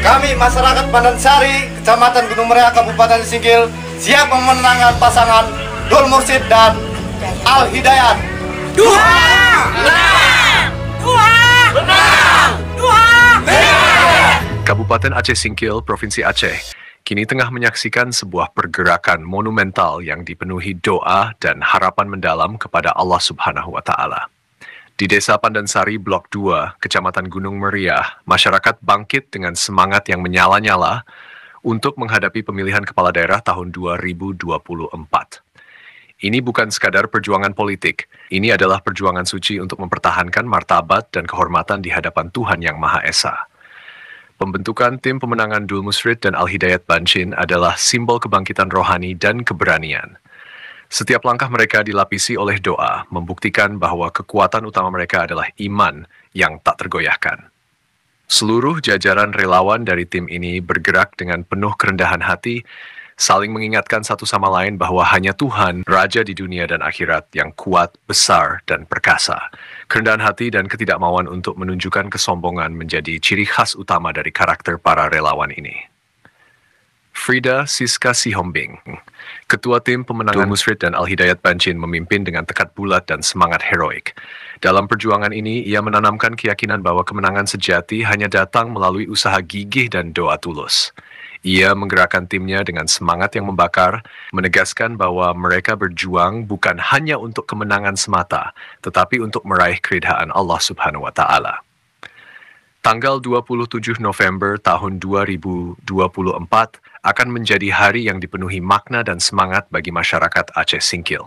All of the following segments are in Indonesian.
Kami masyarakat Pandansari, Kecamatan Gunung Meriah, Kabupaten Singkil, siap memenangkan pasangan Dul Mursyid dan Al Hidayat. Duha! Menang! Duha! Menang! Duha! Menang! Kabupaten Aceh Singkil, Provinsi Aceh, kini tengah menyaksikan sebuah pergerakan monumental yang dipenuhi doa dan harapan mendalam kepada Allah Subhanahu wa Ta'ala. Di Desa Pandansari, Blok 2, Kecamatan Gunung Meriah, masyarakat bangkit dengan semangat yang menyala-nyala untuk menghadapi pemilihan kepala daerah tahun 2024. Ini bukan sekadar perjuangan politik, ini adalah perjuangan suci untuk mempertahankan martabat dan kehormatan di hadapan Tuhan Yang Maha Esa. Pembentukan tim pemenangan Dul Mursyid dan Al Hidayat Bancin adalah simbol kebangkitan rohani dan keberanian. Setiap langkah mereka dilapisi oleh doa, membuktikan bahwa kekuatan utama mereka adalah iman yang tak tergoyahkan. Seluruh jajaran relawan dari tim ini bergerak dengan penuh kerendahan hati, saling mengingatkan satu sama lain bahwa hanya Tuhan, Raja di dunia dan akhirat yang kuat, besar, dan perkasa. Kerendahan hati dan ketidakmauan untuk menunjukkan kesombongan menjadi ciri khas utama dari karakter para relawan ini. Frida Siska Sihombing, Ketua Tim Pemenangan Dul Mursyid dan Al Hidayat Bancin, memimpin dengan tekad bulat dan semangat heroik. Dalam perjuangan ini, ia menanamkan keyakinan bahwa kemenangan sejati hanya datang melalui usaha gigih dan doa tulus. Ia menggerakkan timnya dengan semangat yang membakar, menegaskan bahwa mereka berjuang bukan hanya untuk kemenangan semata, tetapi untuk meraih keridhaan Allah Subhanahu wa Ta'ala. Tanggal 27 November tahun 2024 akan menjadi hari yang dipenuhi makna dan semangat bagi masyarakat Aceh Singkil.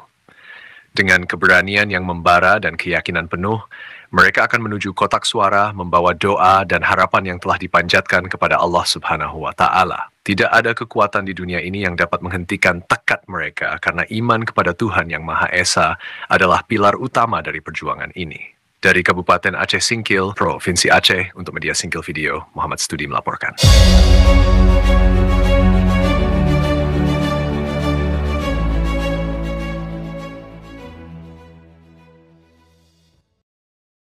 Dengan keberanian yang membara dan keyakinan penuh, mereka akan menuju kotak suara membawa doa dan harapan yang telah dipanjatkan kepada Allah Subhanahu wa Ta'ala. Tidak ada kekuatan di dunia ini yang dapat menghentikan tekad mereka karena iman kepada Tuhan Yang Maha Esa adalah pilar utama dari perjuangan ini. Dari Kabupaten Aceh Singkil, Provinsi Aceh, untuk Media Singkil Video, Muhammad Studi melaporkan.